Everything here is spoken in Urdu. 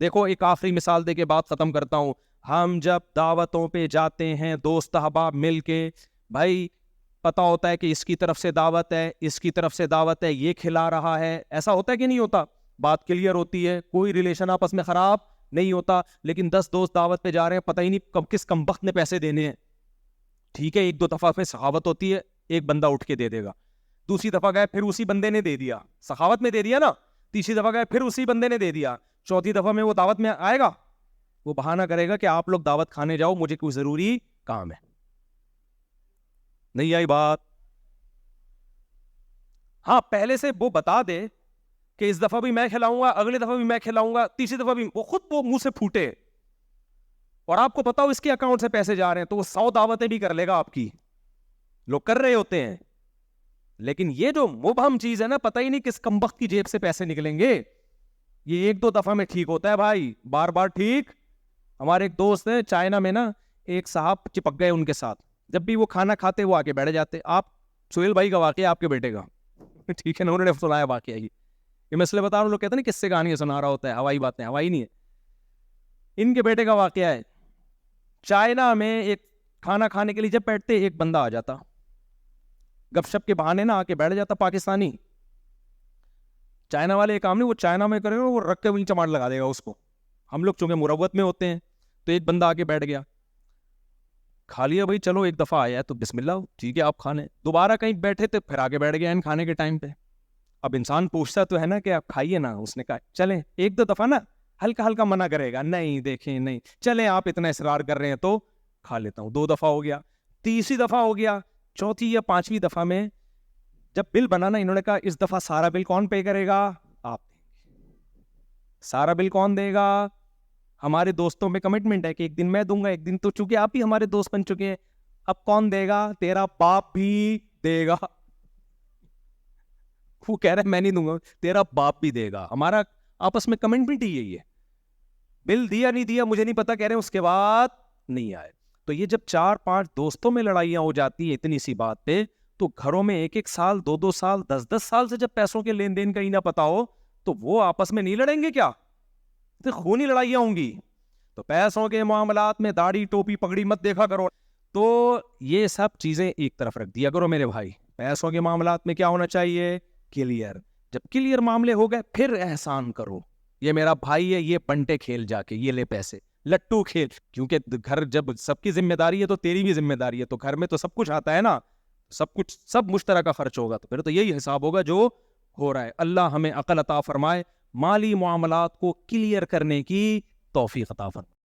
دیکھو ایک آخری مثال دے کے بات ختم کرتا ہوں. ہم جب دعوتوں پہ جاتے ہیں دوست احباب مل کے, بھائی پتا ہوتا ہے کہ اس کی طرف سے دعوت ہے, اس کی طرف سے دعوت ہے, یہ کھلا رہا ہے, ایسا ہوتا ہے کہ نہیں ہوتا؟ بات کلیئر ہوتی ہے, کوئی ریلیشن آپس میں خراب نہیں ہوتا. لیکن 10 دوست دعوت پہ جا رہے ہیں, پتہ ہی نہیں کب کس کمبخت نے پیسے دینے ہیں. ٹھیک ہے, ایک دو دفعہ میں سخاوت ہوتی ہے, ایک بندہ اٹھ کے دے دے گا. دوسری دفعہ گئے پھر اسی بندے نے دے دیا, سخاوت میں دے دیا نا. تیسری دفعہ گئے پھر اسی بندے نے دے دیا. چوتھی دفعہ میں وہ دعوت میں آئے گا, وہ بہانہ کرے گا کہ آپ لوگ دعوت کھانے جاؤ, مجھے کوئی ضروری کام ہے. نہیں آئی بات؟ ہاں پہلے سے وہ بتا دے کہ اس دفعہ بھی میں کھلاؤں گا, اگلی دفعہ بھی میں کھلاؤں گا, تیسری دفعہ بھی, وہ خود وہ منہ سے پھوٹے اور آپ کو پتا ہو اس کے اکاؤنٹ سے پیسے جا رہے ہیں, تو وہ 100 دعوتیں بھی کر لے گا آپ کی. لوگ کر رہے ہوتے ہیں, لیکن یہ جو مبہم چیز ہے نا, پتہ ہی نہیں کس کمبخت کی جیب سے پیسے نکلیں گے. یہ ایک دو دفعہ میں ٹھیک ہوتا ہے بھائی, بار بار ٹھیک. ہمارے ایک دوست ہیں چائنا میں نا, ایک صاحب چپک گئے ان کے ساتھ, جب بھی وہ کھانا کھاتے وہ آ کے بیٹھ جاتے. آپ سہیل بھائی کا واقعہ آپ کے بیٹے کا, ٹھیک ہے نا, انہوں نے سنایا واقعہ یہ میں اس لیے بتا رہا ہوں, لوگ کہتے ہیں نا کس سے کہانی سنا رہا ہوتا ہے, ہوائی باتیں. ہوائی نہیں ہے, ان کے بیٹے کا واقعہ ہے. چائنا میں ایک کھانا کھانے کے لیے جب بیٹھتے ایک بندہ آ جاتا, گپ شپ کے بہانے نا آ کے بیٹھ جاتا, پاکستانی. چائنا والے ایک کام نہیں, وہ چائنا میں کرے گا, وہ رکھ کے وہیں چماٹ لگا دے گا اس کو. ہم لوگ چونکہ مروت میں ہوتے ہیں, تو ایک بندہ آ کے بیٹھ گیا, کھا لیا بھائی, چلو ایک دفعہ آیا ہے تو بسم اللہ, ٹھیک ہے آپ کھانے. دوبارہ کہیں بیٹھے تھے, پھر آگے بیٹھ گیا کھانے کے ٹائم پہ. اب انسان پوچھتا تو ہے نا کہ آپ کھائیے نا, اس نے کہا چلیں ایک دو دفعہ نا ہلکا ہلکا منع کرے گا, نہیں دیکھیں نہیں, چلیں آپ اتنا اصرار کر رہے ہیں تو کھا لیتا ہوں. 2 دفعہ ہو گیا, تیسری دفعہ ہو گیا, چوتھی یا 5ویں دفعہ میں جب بل بنانا, انہوں نے کہا اس دفعہ سارا بل کون پے کرے گا؟ آپ. سارا بل کون دے گا؟ ہمارے دوستوں میں کمٹمنٹ ہے کہ ایک دن میں دوں گا, ایک دن تو چونکہ آپ ہی ہمارے دوست بن چکے ہیں, اب کون دے گا؟ تیرا باپ بھی دے گا. وہ کہہ رہا ہے میں نہیں دوں گا, تیرا باپ بھی دے گا. ہمارا آپس میں کمٹمنٹ ہی یہی ہے. بل دیا نہیں دیا مجھے نہیں پتا, کہہ رہے ہیں اس کے بعد نہیں آئے. تو یہ جب 4-5 دوستوں میں لڑائیاں ہو جاتی ہیں اتنی سی بات پہ, تو گھروں میں 1-1 سال 2-2 سال 10-10 سال سے جب پیسوں کے لین دین کا ہی نہ پتا ہو, تو وہ آپس میں نہیں لڑیں گے کیا؟ تو خونی لڑائیاں ہوں گی. تو پیسوں کے معاملات میں داڑھی ٹوپی پگڑی مت دیکھا کرو. تو یہ سب چیزیں ایک طرف رکھ دیا کرو میرے بھائی. پیسوں کے معاملات میں کیا ہونا چاہیے؟ کلیئر. جب کلیئر معاملے ہو گئے پھر احسان کرو, یہ میرا بھائی ہے, یہ بنٹے کھیل جا کے, یہ لے پیسے, لٹو کھیل. کیونکہ گھر جب سب کی ذمہ داری ہے تو تیری بھی ذمہ داری ہے, تو گھر میں تو سب کچھ آتا ہے نا, سب کچھ سب مشترکہ خرچ ہوگا, تو پھر تو یہی حساب ہوگا جو ہو رہا ہے. اللہ ہمیں عقل عطا فرمائے, مالی معاملات کو کلیئر کرنے کی توفیق عطا فرمائے.